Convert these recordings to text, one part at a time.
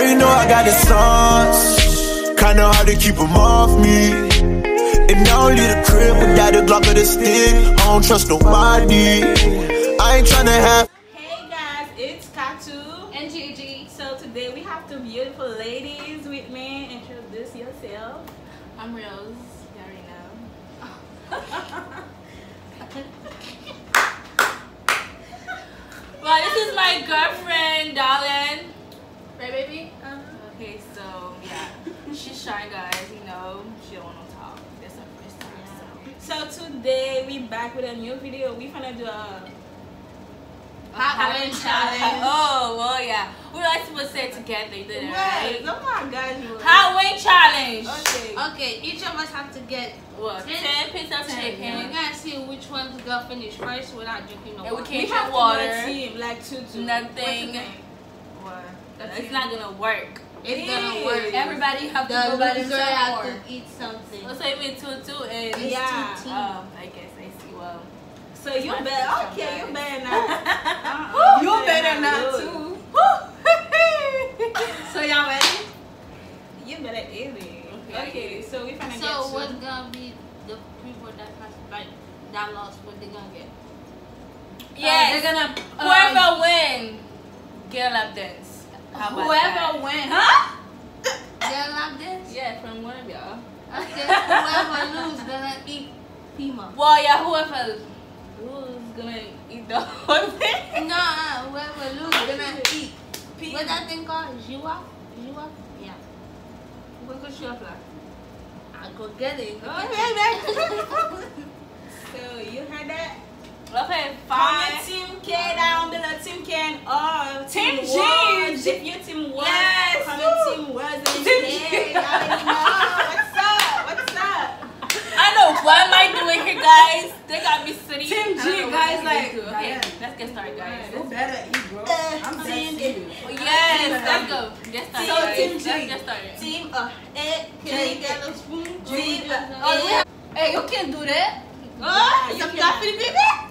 you know I got the sauce. Kinda hard to keep them off me. And I don't leave the crib without a Glock or the stick. I don't trust nobody. I ain't tryna have. Hey guys, it's Katu and Gigi. So today we have two beautiful ladies with me. Introduce yourself. I'm Rose. You already know. Well, this is my girlfriend, darling. Right, baby? Okay, so yeah, she's shy, guys. You know, she don't want to talk. That's her first time. So today we back with a new video. We finna do a Halloween challenge. Oh, well, yeah. We were like supposed to say it together. You did it, right? Oh my gosh. Halloween challenge. Okay, each of us have to get what? 10 pieces of chicken. We gotta see which one's gonna finish first without drinking no water. water. We can't drink water. Team, like two. Nothing. What? It's not gonna work. It's gonna work. Everybody have to go by themselves. Have to eat something. Let's say we 2-2 and yeah. I guess I see. Well, so you better. Okay, you better not. You better not too. So y'all ready? You better eat it. Okay. So we finna get. So what's gonna be the people that has like that lost? What they gonna get? Yeah, they're gonna whoever win get a lap dance. Whoever wins, huh? Get a lap dance? Yeah, from one of y'all. Okay, whoever lose gonna eat Pima. Well, yeah, whoever lose gonna eat the whole thing. No, whoever lose gonna eat. What's that thing called? Jiwa? Jiwa? Yeah. What could you apply? I'll go get it. So you heard that? Okay, comment Team K down below. Team K and all. Team G. If you Team Y, yes. comment Team Words and K. I already know. What's up? What's up? I know what am I doing here, guys? They got me sitting. Team G, guys, like. Okay, let's get started, guys. You better eat, bro. I'm Team G. Yes, let's go. Get started. So Team G. Let's get started. Team Can you get a spoon? Team Hey, you can't do that. Oh, you got for the baby?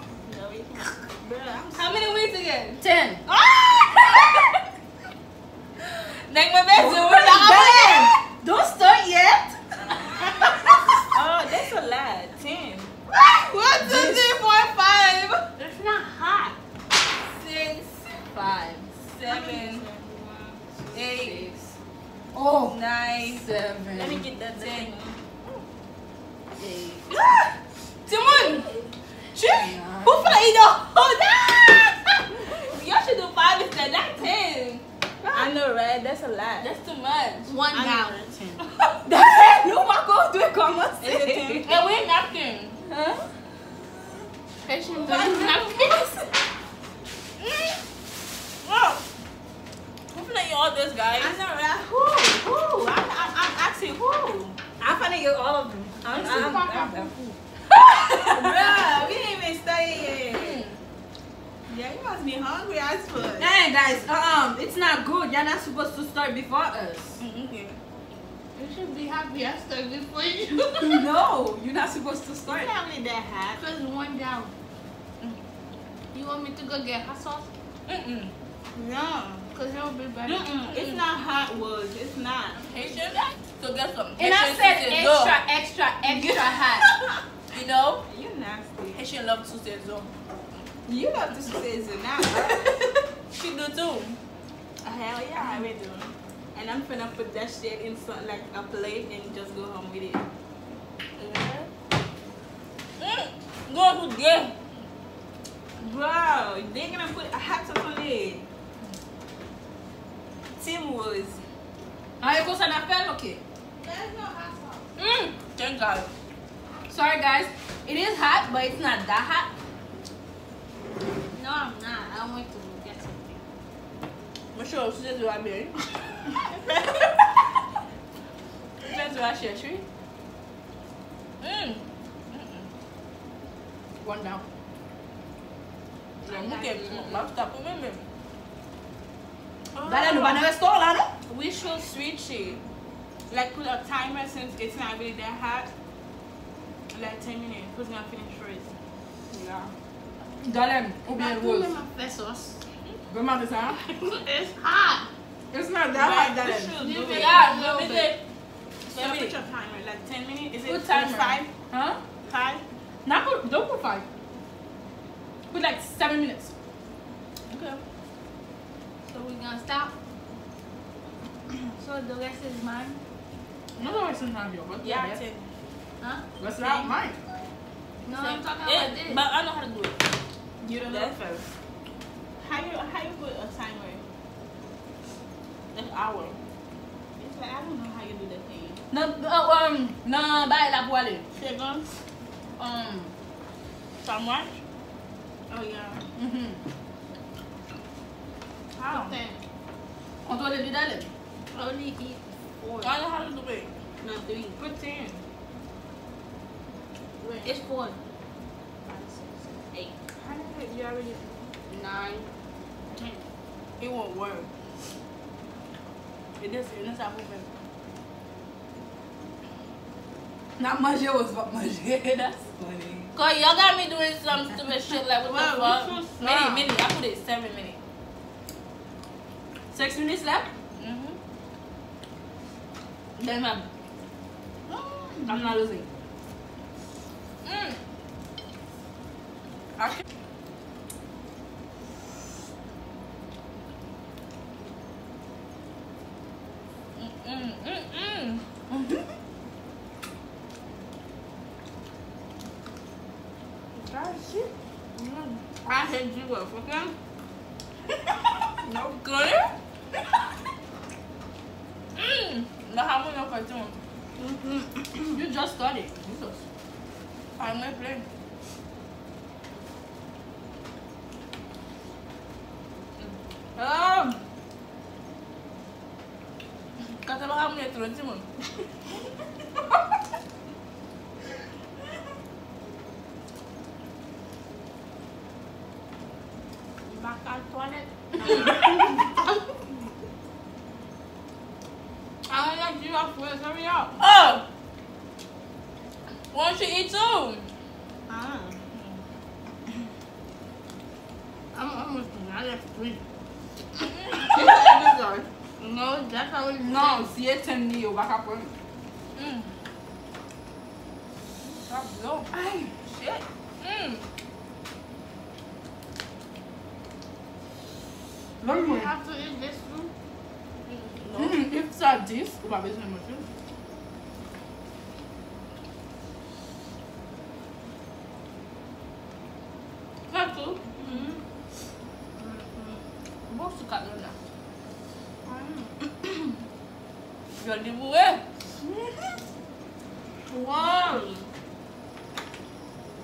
How many wins again? 10. Name my best. Don't start yet. Oh, that's a lot. 10. 1, 2, 3, 4, 5. It's not hot. 6, 5, 7, 8. 9, 7. Let me get that 10. 8. Timon! Who finna eat the whole thing? Y'all should do 5 instead, not 10. I know, right? That's a lot. That's too much. 1 down. 10. That's no one go do it. Come on, Is it 10? and we napkin. Huh? Patient napkins. Wow. Who finna eat all this, guys? I know, right? Who? I'm asking who? I'm finna eat all of them. Bruh, we didn't even study yet. Yeah, you must be hungry as fuck. Hey guys, it's not good. You're not supposed to start before us. Okay. You should be happy I started before you. No, you're not supposed to start. It's not really that hot. Because 1 down. You want me to go get hot sauce? No. Because it will be better. It's not hot, Wood. It's not. Haitian? So get some. And I said extra hot. You know? You nasty. Haitian love to say so. You love to say it now. She do too. Hell yeah, I do. And I'm finna put that shit in some, like a plate and just go home with it. Go to get. Bro, they're gonna put a hot sauce on it. Team Woods. Aí você na pele, okay? There's no hot sauce. Thank God. Sorry guys, it is hot, but it's not that hot. No, I'm not. I went to get something. I'm sure she says what I mean. That's what I share, tree. 1 down. We should switch it. Like put a timer since it's not really that hot. Like 10 minutes. Who's gonna finish first? Yeah. Darling, I put in my pesos. It's It's hot. not that have that. Yeah, let me do. So put your timer, like 10 minutes. Is it Put timer. 5? Huh? 5? Don't put 5. Put like 7 minutes. Okay. So we're gonna stop. So the rest is mine. No, the rest is not yours. Yeah, 10. Huh? That's not mine. No, I'm talking Yeah, about this. but I know how to do it. You don't know? That first. How you put a timer? An hour. It's like, I don't know how you do that thing. No, bye la poêle. Seconds? Someone? Oh, yeah. How? 10. Contrôle les d'aller. Only eat 4. I know how to do it. No, 3. Put 10. Wait. It's 4. 5, 6, 7, 8. How did you already? 9, 10. It won't work. It doesn't have moving. Not manje was what manje. That's funny. Cause y'all got me doing some stupid shit like what the Wow, fuck? we so slow. Minute. I put it 7 minutes. 6 minutes left? Then I'm not losing. I can I hate you up, okay? no good. No, how many of I do? You just started. Jesus. I'm not playing. Kata lo kamu ya turun sih, Mun. Bakal toilet. I don't like you up with. Hurry up. Oh! Why don't you eat too? I'm almost done. I left 3. No, that's how it No, si é tenu, eu baka pon. Stop low. Ay, Shit. vamos You ver. have to eat this too. If ça 10, ou pas besoin de manger. Have to. Bom suka lu na. Jual di buah. Wow.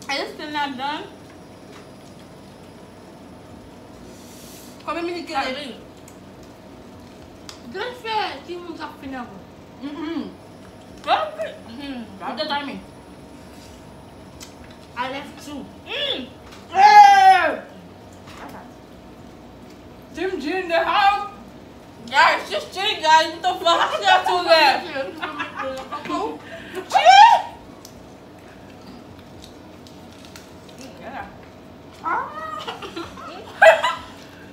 Are you still not done? Combien de minutes qu'elle est? Kali. Good shit. Keep on talking about. Put the timing. I left 2. Hey! Team G in the house. Guys, just chill, guys. What the fuck? How you do that?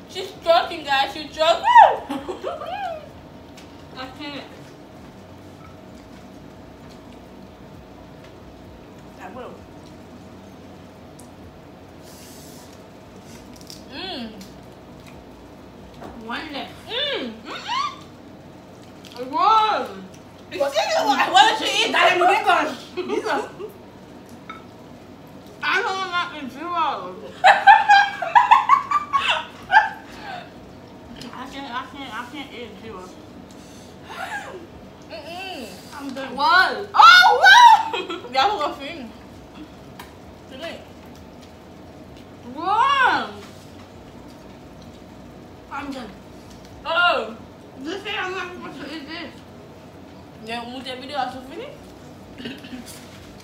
She's joking, guys. She's joking. I can't. I will. One left. Wow! Why don't you eat that? Jesus. I don't want to eat 0. I can't eat 0. I'm done. One. Oh, wow! Y'all go film. Today. One. I'm done. Oh. This thing I'm not supposed to eat this. Yeah, multi video also fini.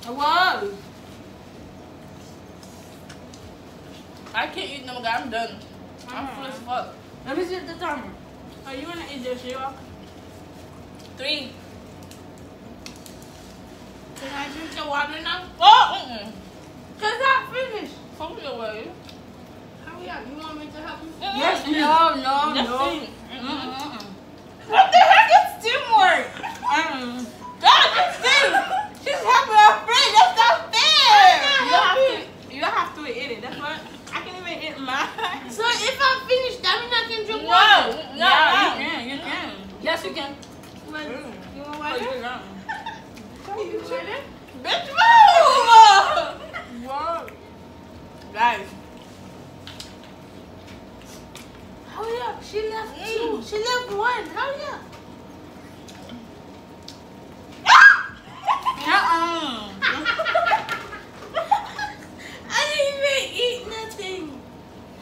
Wow! I can't eat no more. I'm done. I'm full as fuck. Let me see the timer. Oh, you want to eat this, Sheila? 3. Can I drink the water now? Oh, Because I finished. fuck me away. Hurry up. You want me to help you? Yes, no. What the Yes, you can. You want Oh, water? you're not. You want it? Bitch, move! Wow. Guys. Hurry up. She left two. She left one. Hurry up. I didn't even eat nothing.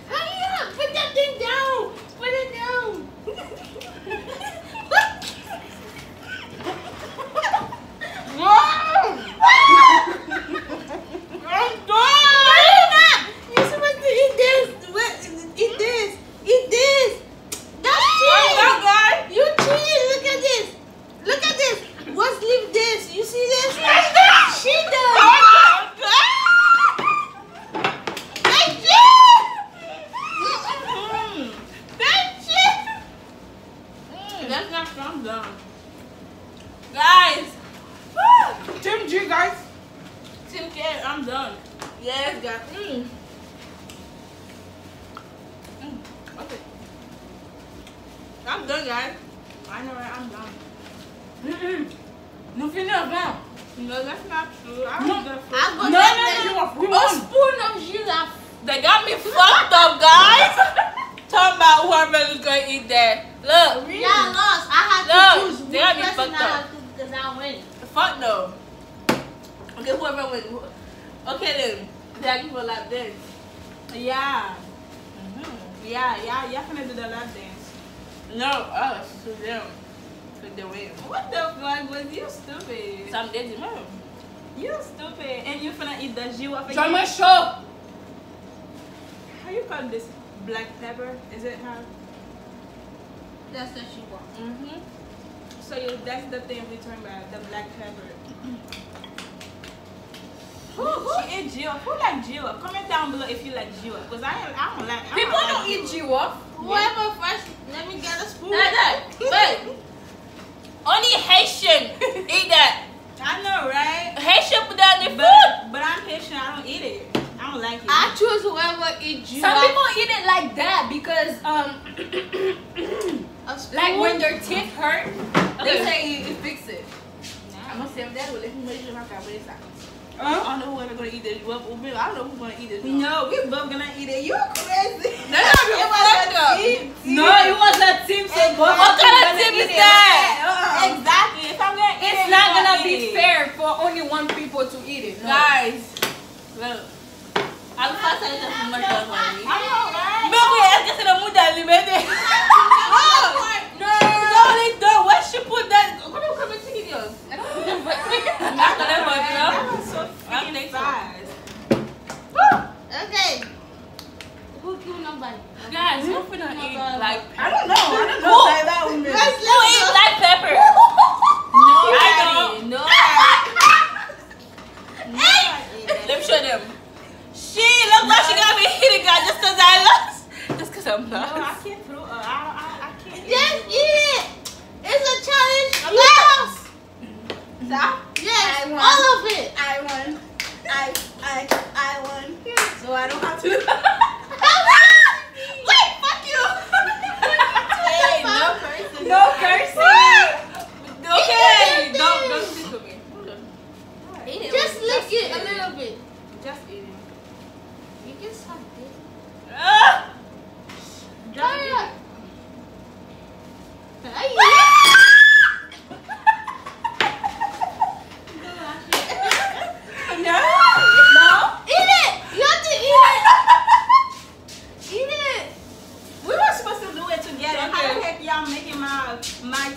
Hurry up. Put that thing down. Put it down. You're supposed to eat this. Eat this. Eat this. That's cheating. Oh, God. You cheated. Look at this. Look at this. What's leave this? You see this? She does. That's it. That's not from them. Guys. Team G, guys. Team K, I'm done. Yes, guys. Okay. I'm done, guys. I know, right? I'm done. No finis avant. No, that's not true. I No. was the first. I No, got no, that. no, we A won. spoon of giraffe. They got me fucked up, guys. Talking about whoever is going to eat that. Look. Yeah, I lost. I had No, to choose they got me which person fucked I up. had to because I win. Fuck no. Okay, whoever wins. Okay, then. They are people like this. Yeah. Yeah, y'all finna do the lap dance. No, us. To them. To the win. What the fuck was you stupid? Some days, man. You stupid. And you finna eat the jus off Join again? my show. How you call this? Black pepper? Is it how? That's what she wants. So that's the thing we're talking about, the black pepper. She ate Gio. Who like Gio? Comment down below if you like Gio. Because I don't like. People don't eat G-Wolf. Whoever first, let me get a spoon. Like that. Wait. Only Haitian eat that. I know, right? Haitian put that in their food. But I'm Haitian. I don't eat it. I don't like it. I choose whoever eats you. Some people eat it like that because like when their teeth hurt, they say it fix it. I'm gonna save that. We'll let me make sure my family is out. Huh? I don't know whoever gonna eat this. I don't know who's gonna eat this. No, we both gonna eat it. You crazy. That's not your fucked up. No, it was a team say both. What kind of tip is that? Exactly. If I'm gonna eat it, It's you not gonna gonna eat be it. fair for only one people to eat it. No. Guys, look. I'm fast and just much of money. I know, right? No, wait, I just said I'm with that limit. No, don't. Where she put that? Come and take it, yours. I'm not gonna put it That up. was so I'm freaking so. fast. Okay. Who killed nobody? Guys, who finna eat like I don't know. Who? Say that with me. Who eat black pepper? No, I I don't. No. Let me show them. She look like she got me hitting, guys, just cause I lost. Just cause I'm No, I lost. can't throw. I can't. Just eat it. It's a challenge. Yes. Stop. Yes. I won. All of it. I won. I won. So I don't have to. Wait, fuck you. Hey, no cursing. No cursing. Okay, don't sit with me. Eat it. Just lick it a little bit. Just eat it. You can suck it. Just Hurry eat up. it. Hey. No. No. Eat it. You have to eat it. Eat it. We were supposed to do it together. How the heck y'all making my team my Hey,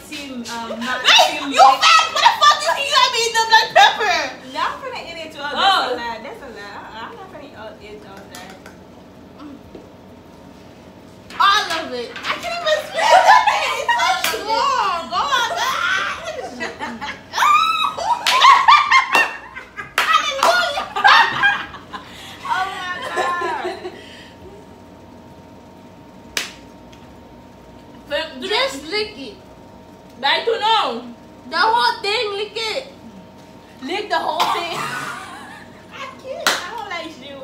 team? you fat! What the fuck is you got me eat the black pepper? No, I'm gonna eat it too. That's Oh. a lie. That's a lie. I'm not gonna eat all that. All of it. I can't even smell that. It's so strong. Oh my god. Oh my god. Just lick it. Back to no. The whole thing, lick it. Lick the whole thing. I can't. I don't like you.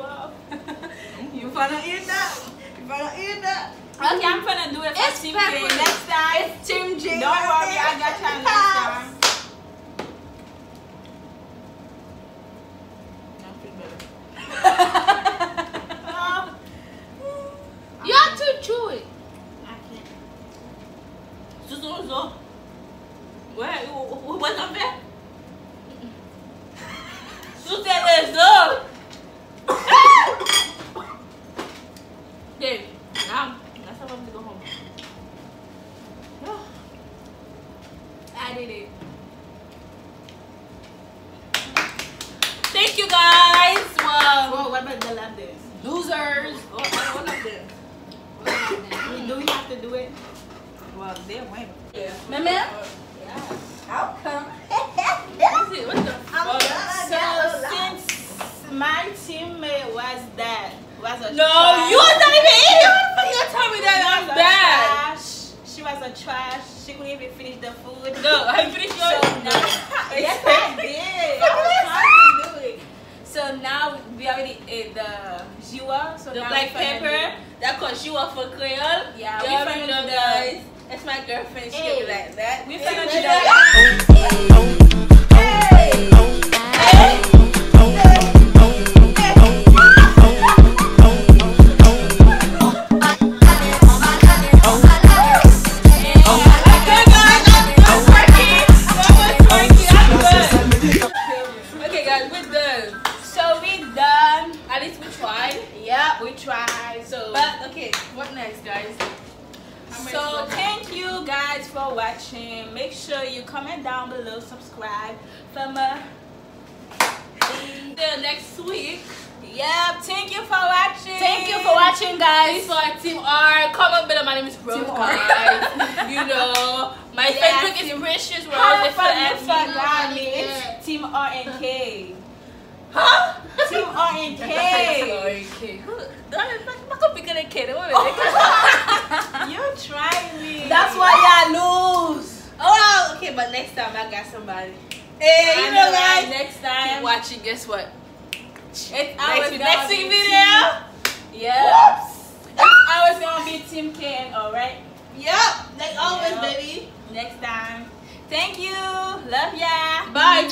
You wanna eat that? You wanna eat that? Okay, I'm gonna do it for It's Team pepper. K next time. It's Team J. Don't worry, bonzo. Ouais, what's up there? Sous tes os. Okay, now that's how I'm to go home. I did it. Thank you guys. Whoa, what about the love this? Losers. What of this? Do we have to do it? Well, they're winning. Yeah. Mama? Yeah. How come? What the fuck? So since my teammate was a No, trash, you was not even in here. What the fuck you tell me that I'm was a bad? trash. She was a trash. She couldn't even finish the food. No, I finished So yours. now, yes, I did. I was trying to do it. So now we already ate the jiwa. So The now black we finna pepper. That cause you are for Creole. Yeah, you we already finna know, do guys. That's my girlfriend. She Hey. be like that. We Hey, finna do hey, that. Okay, guys, we're done. So we done. At least we tried. Yep, we tried. So, But okay, what next, guys? so thank you guys for watching. Make sure you comment down below, subscribe for more. Till next week. Yep, thank you for watching. Thank you for watching, Thanks guys. for our Team R. Comment below. My name is Rose, Team R. guys. You know, my Yeah, Facebook is Precious Rose. How If you fun you ask me. forgot me? It's Team R and K. Huh? Team R and K. Okay. Not gonna pick a kid. You try me. That's why y'all lose. Oh, okay, but next time I got somebody. Hey, I you know, know, guys. right? Next Keep time, watching. Guess what? it's Next always week gonna be video. Yeah. It's always gonna be Team K and O, right? Yep. Like always, Yep. baby. Next time. Thank you. Love ya. Bye.